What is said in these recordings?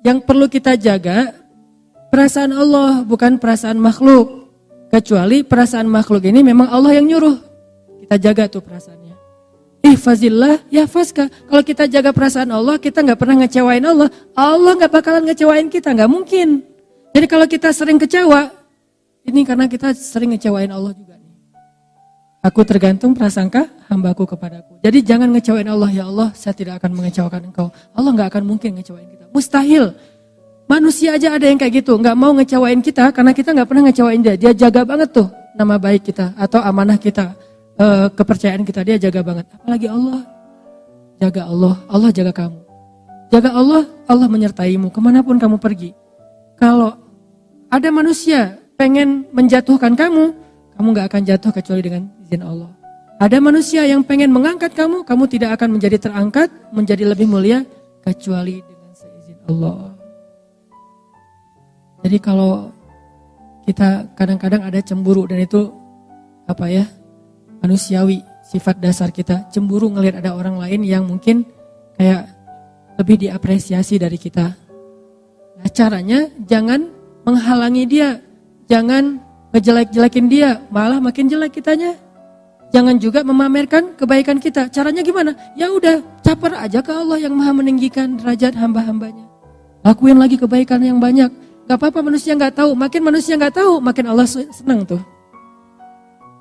yang perlu kita jaga perasaan Allah, bukan perasaan makhluk. Kecuali perasaan makhluk ini memang Allah yang nyuruh. Kita jaga tuh perasaannya. Ihfazillah yahfazka. Kalau kita jaga perasaan Allah, kita gak pernah ngecewain Allah. Allah gak bakalan ngecewain kita, gak mungkin. Jadi kalau kita sering kecewa, ini karena kita sering ngecewain Allah juga. Aku tergantung prasangka hambaku kepadaku. Jadi jangan ngecewain Allah, ya Allah saya tidak akan mengecewakan engkau. Allah gak akan mungkin ngecewain kita. Mustahil. Manusia aja ada yang kayak gitu, gak mau ngecewain kita karena kita gak pernah ngecewain dia. Dia jaga banget tuh nama baik kita atau amanah kita, kepercayaan kita, dia jaga banget. Apalagi Allah. Jaga Allah, Allah jaga kamu. Jaga Allah, Allah menyertaimu kemanapun kamu pergi. Kalau ada manusia pengen menjatuhkan kamu gak akan jatuh kecuali dengan izin Allah. Ada manusia yang pengen mengangkat kamu tidak akan menjadi terangkat, menjadi lebih mulia kecuali dengan seizin Allah. Jadi kalau kita kadang-kadang ada cemburu dan itu manusiawi, sifat dasar kita. Cemburu ngelihat ada orang lain yang mungkin kayak lebih diapresiasi dari kita. Nah caranya jangan menghalangi dia, jangan ngejelek-jelekin dia, malah makin jelek kitanya. Jangan juga memamerkan kebaikan kita. Caranya gimana? Ya udah, caper aja ke Allah yang Maha meninggikan derajat hamba-hambanya. Lakuin lagi kebaikan yang banyak. Gak apa-apa manusia gak tahu. Makin manusia gak tahu, makin Allah senang tuh.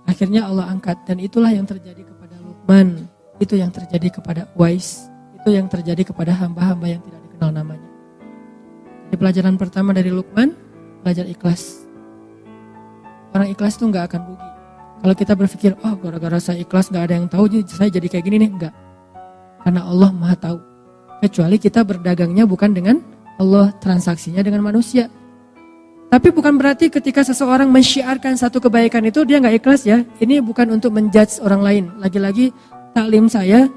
Akhirnya Allah angkat. Dan itulah yang terjadi kepada Luqman. Itu yang terjadi kepada Uwais. Itu yang terjadi kepada hamba-hamba yang tidak dikenal namanya. Jadi pelajaran pertama dari Luqman, belajar ikhlas. Orang ikhlas tuh gak akan rugi. Kalau kita berpikir, oh gara-gara saya ikhlas gak ada yang tahu, saya jadi kayak gini nih. Enggak. Karena Allah Maha tahu. Kecuali kita berdagangnya bukan dengan Allah, transaksinya dengan manusia. Tapi bukan berarti ketika seseorang mensyiarkan satu kebaikan itu dia gak ikhlas ya. Ini bukan untuk menjudge orang lain. Lagi-lagi taklim saya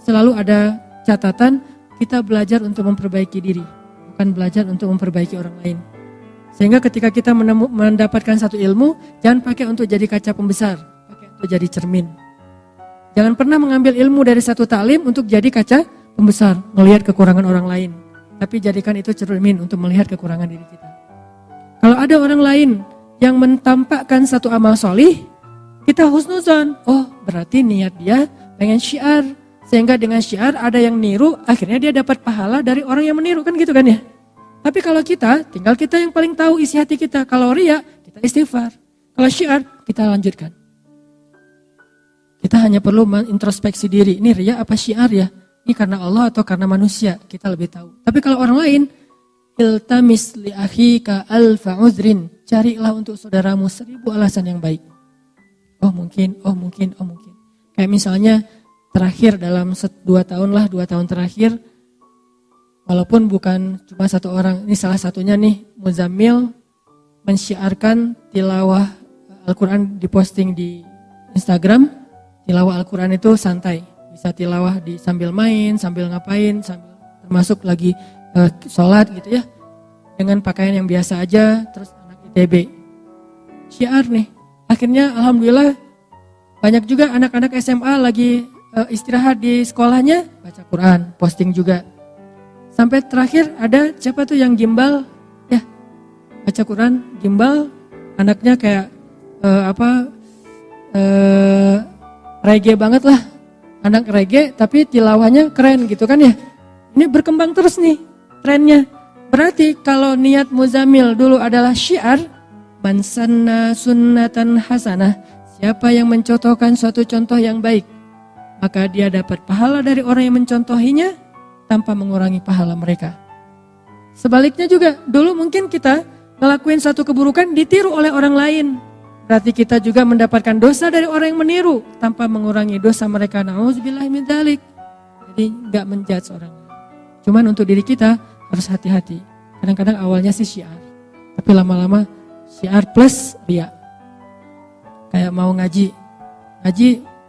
selalu ada catatan, kita belajar untuk memperbaiki diri. Bukan belajar untuk memperbaiki orang lain. Sehingga ketika kita mendapatkan satu ilmu, jangan pakai untuk jadi kaca pembesar, pakai untuk jadi cermin. Jangan pernah mengambil ilmu dari satu taklim untuk jadi kaca pembesar, melihat kekurangan orang lain. Tapi jadikan itu cermin untuk melihat kekurangan diri kita. Kalau ada orang lain yang mentampakkan satu amal solih, kita husnuzon. Oh berarti niat dia pengen syiar. Sehingga dengan syiar ada yang niru, akhirnya dia dapat pahala dari orang yang meniru, kan gitu kan ya. Tapi kalau kita, tinggal kita yang paling tahu isi hati kita. Kalau riya, kita istighfar. Kalau syiar, kita lanjutkan. Kita hanya perlu mengintrospeksi diri. Ini riya apa syiar ya? Ini karena Allah atau karena manusia? Kita lebih tahu. Tapi kalau orang lain, iltamis li akhika alfa uzrin. Carilah untuk saudaramu 1000 alasan yang baik. Oh mungkin. Kayak misalnya terakhir dalam 2 tahun terakhir, walaupun bukan cuma satu orang, ini salah satunya nih, Muzammil mensyiarkan tilawah Al-Quran, diposting di Instagram. Tilawah Al-Quran itu santai, bisa tilawah sambil main, sambil ngapain, termasuk lagi sholat gitu ya, dengan pakaian yang biasa aja, terus anak ITB. Syiar nih, akhirnya alhamdulillah banyak juga anak-anak SMA lagi istirahat di sekolahnya, baca Quran, posting juga. Sampai terakhir ada siapa tuh yang gimbal ya, baca Quran gimbal, anaknya kayak reggae banget lah, anak reggae tapi tilawahnya keren gitu kan ya. Ini berkembang terus nih trennya. Berarti kalau niat Muzammil dulu adalah syiar, man sanna sunnatan hasanah, siapa yang mencontohkan suatu contoh yang baik, maka dia dapat pahala dari orang yang mencontohinya tanpa mengurangi pahala mereka. Sebaliknya juga, dulu mungkin kita ngelakuin satu keburukan ditiru oleh orang lain. Berarti kita juga mendapatkan dosa dari orang yang meniru tanpa mengurangi dosa mereka. Na'udzubillahi min dzalik. Jadi gak menjudge orang lain. Cuman untuk diri kita harus hati-hati. Kadang-kadang awalnya sih syiar, tapi lama-lama syiar plus riya. Kayak mau ngaji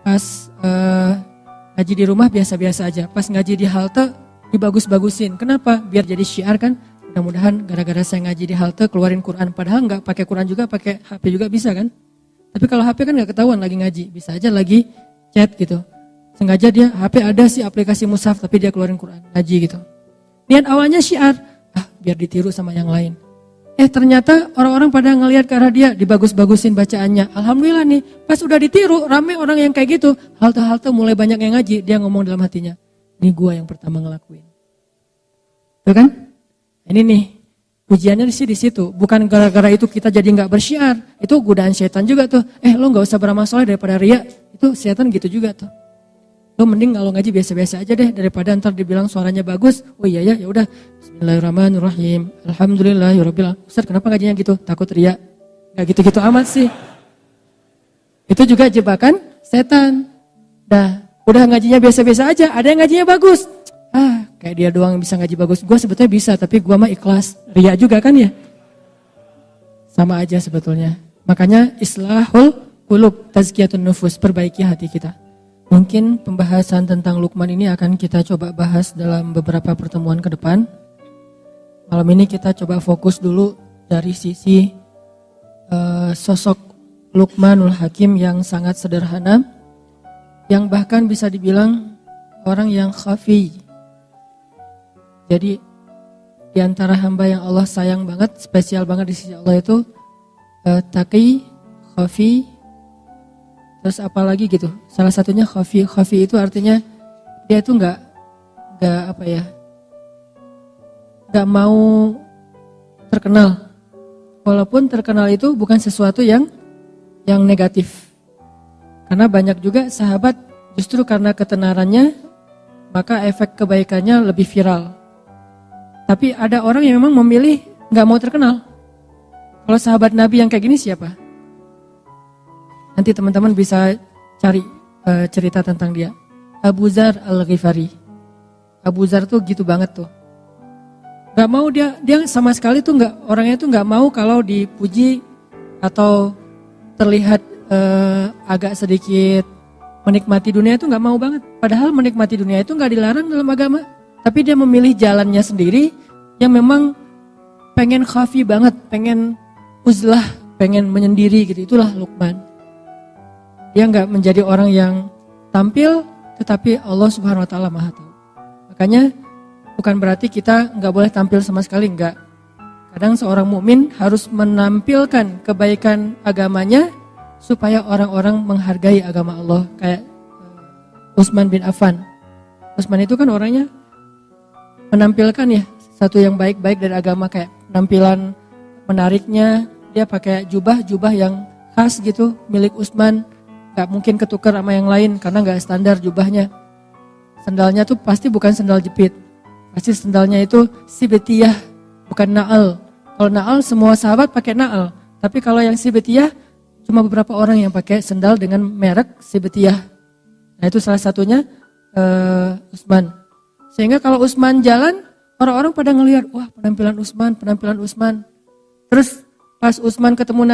pas ngaji di rumah biasa-biasa aja. Pas ngaji di halte dibagus-bagusin. Kenapa? Biar jadi syiar kan. Mudah-mudahan gara-gara saya ngaji di halte keluarin Quran. Padahal nggak pakai Quran juga, pakai HP juga bisa kan. Tapi kalau HP kan nggak ketahuan lagi ngaji. Bisa aja lagi chat gitu. Sengaja dia HP ada sih aplikasi mushaf tapi dia keluarin Quran ngaji gitu. Niat awalnya syiar. biar ditiru sama yang lain. Ternyata orang-orang pada ngelihat ke arah dia, dibagus-bagusin bacaannya. Alhamdulillah nih, pas udah ditiru, rame orang yang kayak gitu. Halte-halte mulai banyak yang ngaji, dia ngomong dalam hatinya, ini gua yang pertama ngelakuin. Tuh kan? Ini nih, ujiannya di situ. Bukan gara-gara itu kita jadi nggak bersyiar. Itu godaan setan juga tuh. Lo nggak usah beramal soleh daripada riya. Itu setan gitu juga tuh. Lo mending kalau ngaji biasa-biasa aja deh daripada ntar dibilang suaranya bagus. Oh iya ya udah. Bismillahirrahmanirrahim. Alhamdulillahirabbil alamin. Ustaz, kenapa ngajinya gitu? Takut riya. Enggak gitu-gitu amat sih. Itu juga jebakan setan. Dah, udah ngajinya biasa-biasa aja. Ada yang ngajinya bagus. Kayak dia doang yang bisa ngaji bagus. Gua sebetulnya bisa, tapi gua mah ikhlas. Riya juga kan ya? Sama aja sebetulnya. Makanya islahul qulub, tazkiyatun nufus, perbaiki hati kita. Mungkin pembahasan tentang Luqman ini akan kita coba bahas dalam beberapa pertemuan ke depan. Malam ini kita coba fokus dulu dari sisi sosok Luqmanul Hakim yang sangat sederhana, yang bahkan bisa dibilang orang yang khafi. Jadi di antara hamba yang Allah sayang banget, spesial banget di sisi Allah itu taqi, khafi, terus apa lagi gitu. Salah satunya khafi. Khafi itu artinya dia itu nggak mau terkenal. Walaupun terkenal itu bukan sesuatu yang negatif. Karena banyak juga sahabat justru karena ketenarannya maka efek kebaikannya lebih viral. Tapi ada orang yang memang memilih nggak mau terkenal. Kalau sahabat Nabi yang kayak gini siapa? Nanti teman-teman bisa cari cerita tentang dia. Abu Dzar Al-Ghifari. Abu Dzar tuh gitu banget tuh. Gak mau dia sama sekali tuh orangnya tuh gak mau kalau dipuji atau terlihat agak sedikit menikmati dunia itu gak mau banget. Padahal menikmati dunia itu gak dilarang dalam agama. Tapi dia memilih jalannya sendiri yang memang pengen khafi banget, pengen uzlah, pengen menyendiri gitu. Itulah Luqman. Dia nggak menjadi orang yang tampil, tetapi Allah Subhanahu Wa Taala Maha Tahu. Makanya bukan berarti kita nggak boleh tampil sama sekali, nggak. Kadang seorang mukmin harus menampilkan kebaikan agamanya supaya orang-orang menghargai agama Allah. Kayak Utsman bin Affan. Utsman itu kan orangnya menampilkan ya satu yang baik-baik dari agama, kayak penampilan menariknya. Dia pakai jubah yang khas gitu milik Utsman. Gak mungkin ketukar sama yang lain karena gak standar jubahnya. Sendalnya tuh pasti bukan sendal jepit. Pasti sendalnya itu sibetiyah, bukan na'al. Kalau na'al semua sahabat pakai na'al. Tapi kalau yang sibetiyah cuma beberapa orang yang pakai sendal dengan merek sibetiyah. Nah itu salah satunya Utsman. Sehingga kalau Utsman jalan, orang-orang pada ngelihat, wah penampilan Utsman. Terus pas Utsman ketemu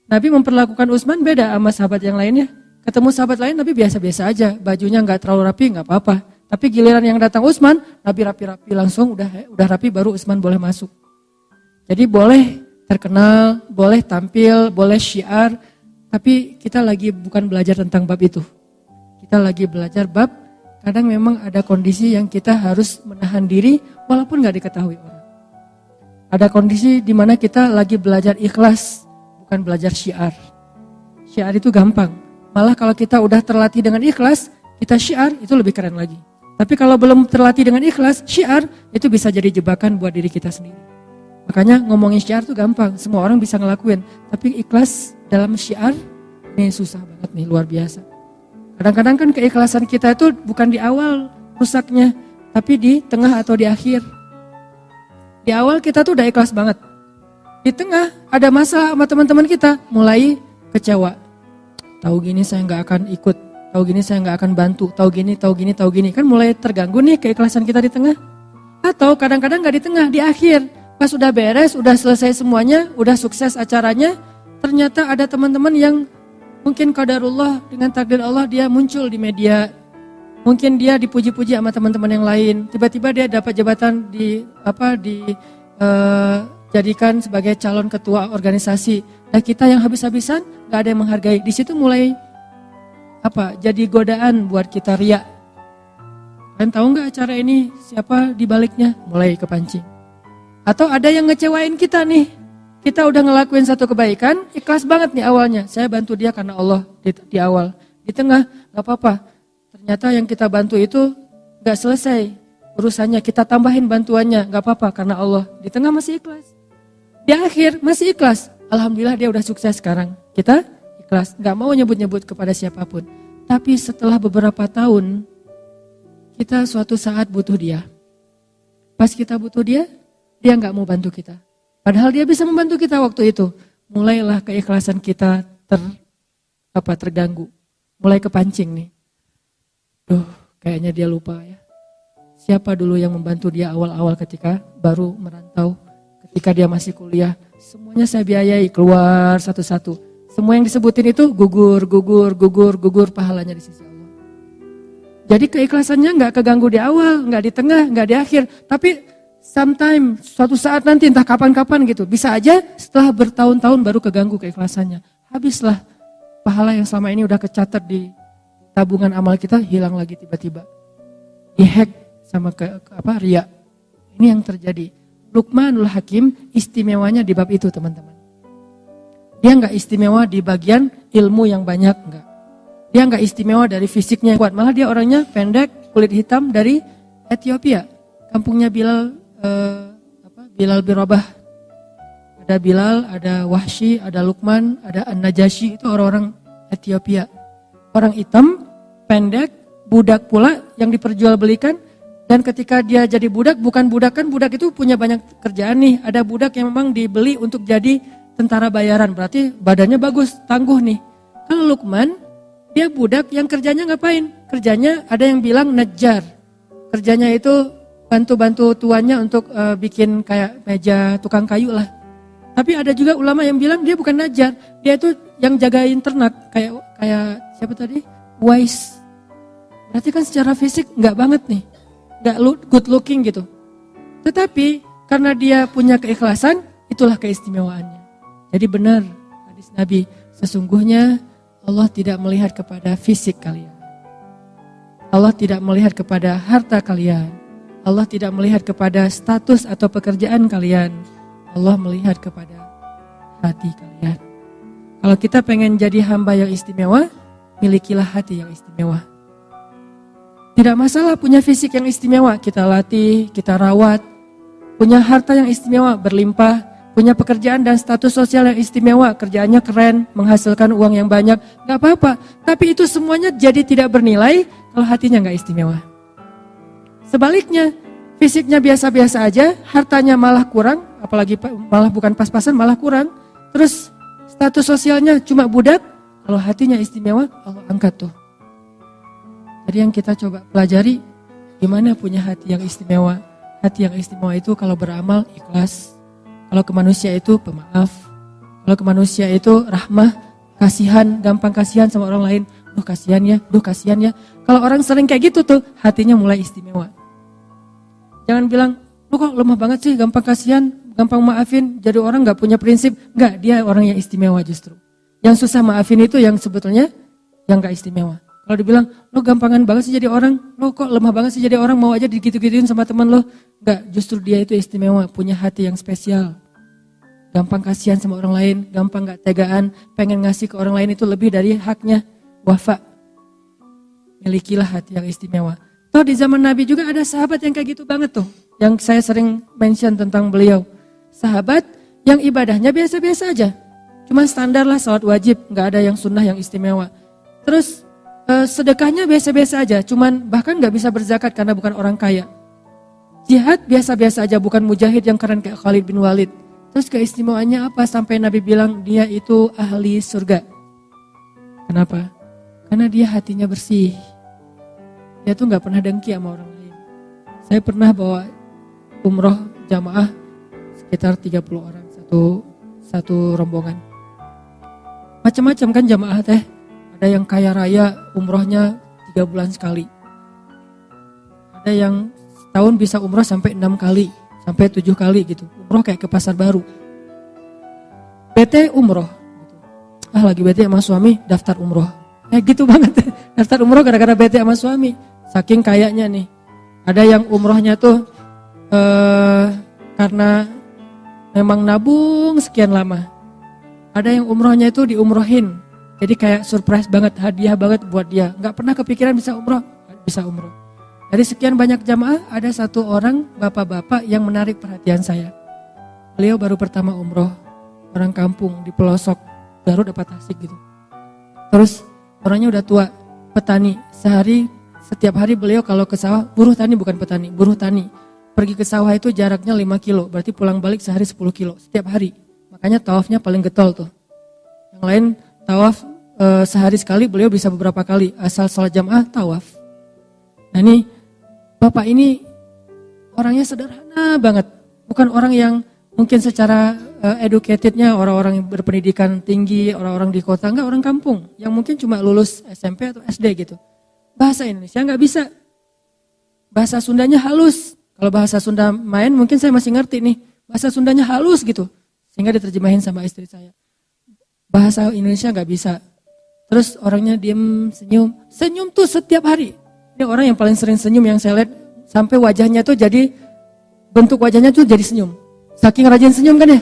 Nabi memperlakukan Utsman beda sama sahabat yang lainnya. Ketemu sahabat lain Nabi biasa-biasa aja, bajunya nggak terlalu rapi, nggak apa-apa. Tapi giliran yang datang Utsman, Nabi rapi-rapi langsung, udah rapi baru Utsman boleh masuk. Jadi boleh terkenal, boleh tampil, boleh syiar, tapi kita lagi bukan belajar tentang bab itu. Kita lagi belajar bab, kadang memang ada kondisi yang kita harus menahan diri walaupun nggak diketahui orang. Ada kondisi di mana kita lagi belajar ikhlas, bukan belajar syiar. Syiar itu gampang. Malah kalau kita udah terlatih dengan ikhlas, kita syiar itu lebih keren lagi. Tapi kalau belum terlatih dengan ikhlas, syiar itu bisa jadi jebakan buat diri kita sendiri. Makanya ngomongin syiar itu gampang, semua orang bisa ngelakuin. Tapi ikhlas dalam syiar ini susah banget nih, luar biasa. Kadang-kadang kan keikhlasan kita itu bukan di awal rusaknya, tapi di tengah atau di akhir. Di awal kita tuh udah ikhlas banget. Di tengah ada masalah sama teman-teman kita, mulai kecewa. Tahu gini saya nggak akan ikut, tahu gini saya nggak akan bantu, tahu gini, kan mulai terganggu nih keikhlasan kita di tengah. Atau kadang-kadang nggak di tengah, di akhir. Pas udah beres, udah selesai semuanya, udah sukses acaranya, ternyata ada teman-teman yang mungkin qadarullah dengan takdir Allah dia muncul di media. Mungkin dia dipuji-puji sama teman-teman yang lain. Tiba-tiba dia dapat jabatan jadikan sebagai calon ketua organisasi. Nah kita yang habis-habisan gak ada yang menghargai. Di situ mulai jadi godaan buat kita riya. Kalian tahu gak acara ini siapa di baliknya? Mulai kepancing. Atau ada yang ngecewain kita nih. Kita udah ngelakuin satu kebaikan, ikhlas banget nih awalnya. Saya bantu dia karena Allah di awal. Di tengah, gak apa-apa. Ternyata yang kita bantu itu gak selesai urusannya. Kita tambahin bantuannya, gak apa-apa karena Allah. Di tengah masih ikhlas. Di akhir masih ikhlas. Alhamdulillah dia udah sukses sekarang. Kita ikhlas, gak mau nyebut-nyebut kepada siapapun. Tapi setelah beberapa tahun, kita suatu saat butuh dia. Pas kita butuh dia gak mau bantu kita. Padahal dia bisa membantu kita waktu itu. Mulailah keikhlasan kita terganggu. Mulai kepancing nih. Kayaknya dia lupa ya. Siapa dulu yang membantu dia awal-awal ketika baru merantau. Ketika dia masih kuliah. Semuanya saya biayai keluar satu-satu. Semua yang disebutin itu gugur pahalanya di sisi Allah. Jadi keikhlasannya gak keganggu di awal, gak di tengah, gak di akhir. Tapi sometime, suatu saat nanti entah kapan-kapan gitu. Bisa aja setelah bertahun-tahun baru keganggu keikhlasannya. Habislah pahala yang selama ini udah kecatat di tabungan amal kita hilang lagi tiba-tiba. Dihack sama riya. Ini yang terjadi. Luqmanul Hakim istimewanya di bab itu teman-teman. Dia gak istimewa di bagian ilmu yang banyak, enggak. Dia gak istimewa dari fisiknya yang kuat. Malah dia orangnya pendek, kulit hitam dari Ethiopia. Kampungnya Bilal bin Rabah. Ada Bilal, ada Wahsy, ada Luqman, ada An-Najasyi. Itu orang-orang Ethiopia. Orang hitam, pendek, budak pula yang diperjualbelikan. Dan ketika dia jadi budak, bukan budak kan budak itu punya banyak kerjaan nih. Ada budak yang memang dibeli untuk jadi tentara bayaran, berarti badannya bagus, tangguh nih. Kalau Luqman, dia budak yang kerjanya ngapain? Kerjanya ada yang bilang najjar. Kerjanya itu bantu-bantu tuannya untuk bikin kayak meja tukang kayu lah. Tapi ada juga ulama yang bilang dia bukan najjar, dia itu yang jagain ternak, kayak siapa tadi? Wise. Berarti kan secara fisik nggak banget nih, nggak good looking gitu. Tetapi karena dia punya keikhlasan, itulah keistimewaannya. Jadi benar hadis Nabi, sesungguhnya Allah tidak melihat kepada fisik kalian. Allah tidak melihat kepada harta kalian. Allah tidak melihat kepada status atau pekerjaan kalian. Allah melihat kepada hati kalian. Kalau kita pengen jadi hamba yang istimewa, milikilah hati yang istimewa. Tidak masalah punya fisik yang istimewa, kita latih, kita rawat. Punya harta yang istimewa, berlimpah. Punya pekerjaan dan status sosial yang istimewa, kerjaannya keren, menghasilkan uang yang banyak, gak apa-apa. Tapi itu semuanya jadi tidak bernilai kalau hatinya gak istimewa. Sebaliknya, fisiknya biasa-biasa aja, hartanya malah kurang, apalagi malah bukan pas-pasan, malah kurang. Terus status sosialnya cuma budak, kalau hatinya istimewa, Allah angkat tuh. Jadi yang kita coba pelajari, gimana punya hati yang istimewa. Hati yang istimewa itu kalau beramal ikhlas. Kalau ke manusia itu pemaaf. Kalau ke manusia itu rahmah, kasihan, gampang kasihan sama orang lain. Kasihan ya. Kalau orang sering kayak gitu tuh, hatinya mulai istimewa. Jangan bilang, lu kok lemah banget sih, gampang kasihan, gampang maafin. Jadi orang gak punya prinsip. Enggak, dia orang yang istimewa justru. Yang susah maafin itu yang sebetulnya yang gak istimewa. Kalau dibilang, lo gampangan banget sih jadi orang, lo kok lemah banget sih jadi orang, mau aja digitu-gituin sama teman lo. Enggak, justru dia itu istimewa, punya hati yang spesial. Gampang kasihan sama orang lain, gampang gak tegaan, pengen ngasih ke orang lain itu lebih dari haknya. Wafa, milikilah hati yang istimewa. Toh di zaman Nabi juga ada sahabat yang kayak gitu banget tuh. Yang saya sering mention tentang beliau. Sahabat yang ibadahnya biasa-biasa aja. Cuman standar lah salat wajib, gak ada yang sunnah yang istimewa. Terus sedekahnya biasa-biasa aja, cuman bahkan gak bisa berzakat karena bukan orang kaya. Jihad biasa-biasa aja, bukan mujahid yang keren kayak Khalid bin Walid. Terus keistimewaannya apa sampai Nabi bilang dia itu ahli surga. Kenapa? Karena dia hatinya bersih. Dia tuh gak pernah dengki sama orang lain. Saya pernah bawa umroh jamaah sekitar 30 orang satu rombongan. Macam-macam kan jamaah teh. Ada yang kaya raya umrohnya 3 bulan sekali. Ada yang setahun bisa umroh sampai 6 kali, sampai 7 kali gitu. Umroh kayak ke pasar baru. PT umroh. Lagi bete sama suami daftar umroh. Gitu banget. Daftar umroh gara-gara bete sama suami. Saking kayaknya nih. Ada yang umrohnya tuh karena memang nabung sekian lama. Ada yang umrohnya itu diumrohin. Jadi kayak surprise banget, hadiah banget buat dia. Gak pernah kepikiran bisa umroh, bisa umroh. Dari sekian banyak jamaah, ada satu orang bapak-bapak yang menarik perhatian saya. Beliau baru pertama umroh, orang kampung di pelosok Garut apa Tasik gitu. Terus orangnya udah tua, petani. Setiap hari beliau kalau ke sawah, buruh tani bukan petani, buruh tani. Pergi ke sawah itu jaraknya 5 kilo, berarti pulang balik sehari 10 kilo setiap hari. Makanya tawafnya paling getol tuh. Yang lain tawaf sehari sekali, beliau bisa beberapa kali. Asal sholat jamaah tawaf. Nah ini bapak ini orangnya sederhana banget. Bukan orang yang mungkin secara educatednya orang-orang yang berpendidikan tinggi, orang-orang di kota. Enggak, orang kampung. Yang mungkin cuma lulus SMP atau SD gitu. Bahasa Indonesia nggak bisa. Bahasa Sundanya halus. Kalau bahasa Sunda main mungkin saya masih ngerti nih. Bahasa Sundanya halus gitu. Sehingga diterjemahin sama istri saya. Bahasa Indonesia nggak bisa. Terus orangnya diem, senyum. Senyum tuh setiap hari. Ini orang yang paling sering senyum yang saya lihat. Sampai wajahnya tuh jadi, bentuk wajahnya tuh jadi senyum. Saking rajin senyum kan ya.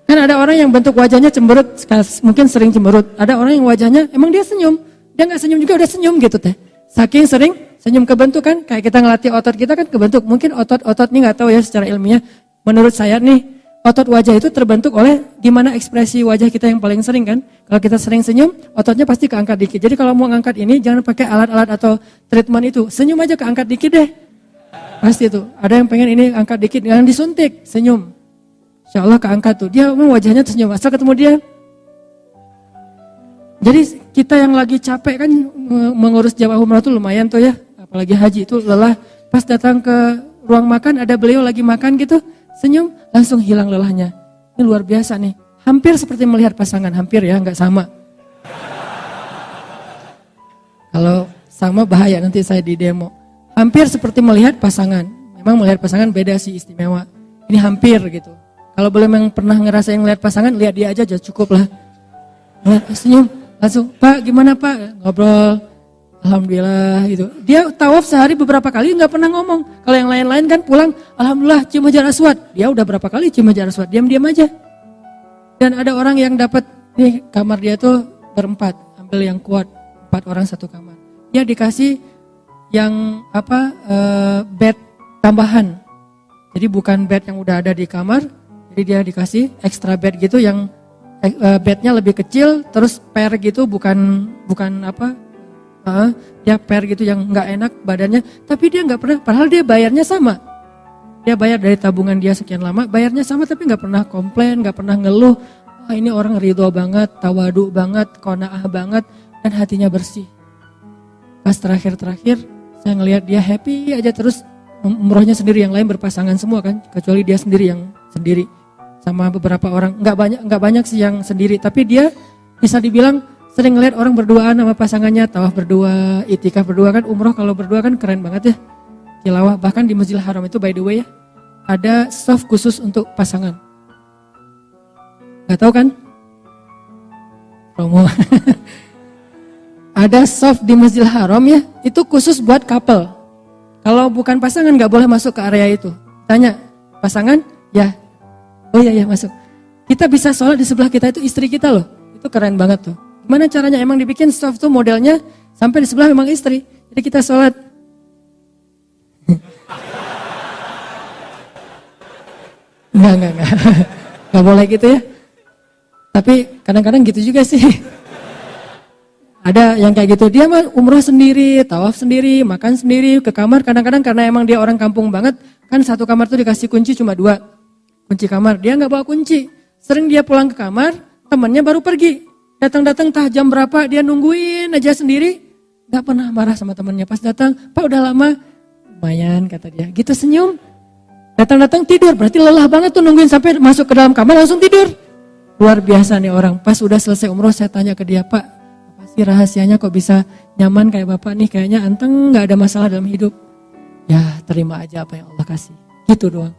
Kan ada orang yang bentuk wajahnya cemberut, mungkin sering cemberut. Ada orang yang wajahnya emang dia senyum. Dia nggak senyum juga udah senyum gitu teh. Saking sering senyum kebentuk kan. Kayak kita ngelatih otot kita kan kebentuk. Mungkin otot-otot ini nggak tahu ya secara ilmiah. Menurut saya nih, otot wajah itu terbentuk oleh gimana ekspresi wajah kita yang paling sering kan. Kalau kita sering senyum, ototnya pasti keangkat dikit. Jadi kalau mau ngangkat ini jangan pakai alat-alat atau treatment itu. Senyum aja keangkat dikit deh. Pasti itu. Ada yang pengen ini angkat dikit, jangan disuntik, senyum. Insya Allah keangkat tuh. Dia wajahnya tersenyum. Asal ketemu dia. Jadi kita yang lagi capek kan mengurus jamaah umrah tuh lumayan tuh ya. Apalagi haji itu lelah. Pas datang ke ruang makan ada beliau lagi makan gitu. Senyum, langsung hilang lelahnya. Ini luar biasa nih. Hampir seperti melihat pasangan, hampir ya, nggak sama. Kalau sama bahaya nanti saya di demo. Hampir seperti melihat pasangan. Memang melihat pasangan beda sih, istimewa. Ini hampir gitu. Kalau belum yang pernah ngerasain melihat pasangan, lihat dia aja cukup lah. Senyum, langsung, Pak gimana Pak? Ngobrol. Alhamdulillah gitu. Dia tawaf sehari beberapa kali nggak pernah ngomong. Kalau yang lain-lain kan pulang, alhamdulillah cium hajar aswad. Dia udah berapa kali cium hajar aswad, diam-diam aja. Dan ada orang yang dapat nih kamar dia tuh berempat, ambil yang kuat, 4 orang satu kamar. Dia dikasih yang bed tambahan. Jadi bukan bed yang udah ada di kamar, jadi dia dikasih extra bed gitu yang bednya lebih kecil, terus pair gitu bukan dia pair gitu yang nggak enak badannya, tapi dia nggak pernah, padahal dia bayarnya sama. Dia bayar dari tabungan dia sekian lama, bayarnya sama tapi nggak pernah komplain, nggak pernah ngeluh. Wah ini orang ridho banget, tawadu banget, qanaah banget, dan hatinya bersih. Pas terakhir saya ngelihat dia happy aja terus, umrohnya sendiri, yang lain berpasangan semua kan, kecuali dia sendiri yang sendiri sama beberapa orang. Nggak banyak sih yang sendiri, tapi dia bisa dibilang sering ngeliat orang berduaan sama pasangannya, tawaf berdua, itikaf berdua kan, umroh kalau berdua kan keren banget ya. Tilawah, bahkan di Masjidil Haram itu by the way ya, ada soft khusus untuk pasangan. Gak tahu kan? Promo. Ada soft di Masjidil Haram ya, itu khusus buat couple. Kalau bukan pasangan gak boleh masuk ke area itu. Tanya, pasangan? Ya. Oh iya masuk. Kita bisa sholat di sebelah kita itu istri kita loh. Itu keren banget tuh. Gimana caranya? Emang dibikin soft tuh modelnya sampai di sebelah memang istri. Jadi kita sholat. Enggak. Enggak boleh gitu ya. Tapi kadang-kadang gitu juga sih. Ada yang kayak gitu. Dia mah umroh sendiri, tawaf sendiri, makan sendiri, ke kamar. Kadang-kadang karena emang dia orang kampung banget. Kan satu kamar tuh dikasih kunci cuma 2. Kunci kamar. Dia gak bawa kunci. Sering dia pulang ke kamar, temannya baru pergi. Datang-datang tah jam berapa dia nungguin aja sendiri, gak pernah marah sama temannya. Pas datang, Pak udah lama, lumayan kata dia, gitu senyum. Datang-datang tidur, berarti lelah banget tuh nungguin sampai masuk ke dalam kamar langsung tidur. Luar biasa nih orang. Pas udah selesai umroh saya tanya ke dia, Pak apa sih rahasianya kok bisa nyaman kayak Bapak nih, kayaknya anteng gak ada masalah dalam hidup. Ya terima aja apa yang Allah kasih, gitu doang.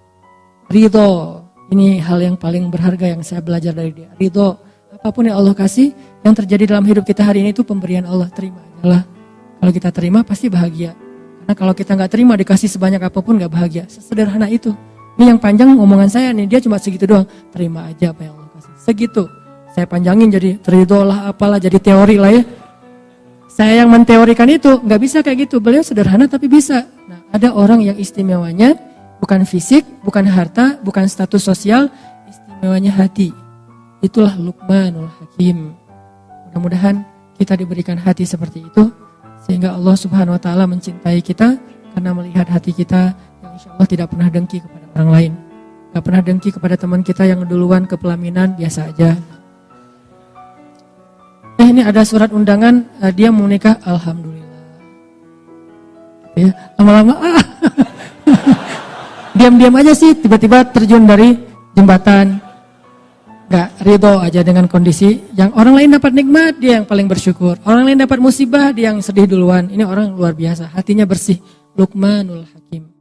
Ridho, ini hal yang paling berharga yang saya belajar dari dia. Ridho. Apapun yang Allah kasih, yang terjadi dalam hidup kita hari ini itu pemberian Allah, terima aja lah. Kalau kita terima pasti bahagia. Karena kalau kita gak terima dikasih sebanyak apapun gak bahagia. Sesederhana itu. Ini yang panjang omongan saya nih, dia cuma segitu doang. Terima aja apa yang Allah kasih. Segitu. Saya panjangin jadi teridolah apalah, jadi teori lah ya. Saya yang menteorikan itu, nggak bisa kayak gitu. Beliau sederhana tapi bisa. Nah, ada orang yang istimewanya bukan fisik, bukan harta, bukan status sosial, istimewanya hati. Itulah Luqmanul Hakim. Mudah-mudahan kita diberikan hati seperti itu, sehingga Allah Subhanahu Wa Taala mencintai kita karena melihat hati kita yang insya Allah tidak pernah dengki kepada orang lain, nggak pernah dengki kepada teman kita yang duluan ke pelaminan, biasa aja. Ini ada surat undangan, dia mau nikah, alhamdulillah. Ya, lama-lama diam-diam aja sih, tiba-tiba terjun dari jembatan. Gak ridho aja dengan kondisi yang orang lain dapat nikmat, dia yang paling bersyukur. Orang lain dapat musibah, dia yang sedih duluan. Ini orang luar biasa, hatinya bersih. Luqmanul Hakim.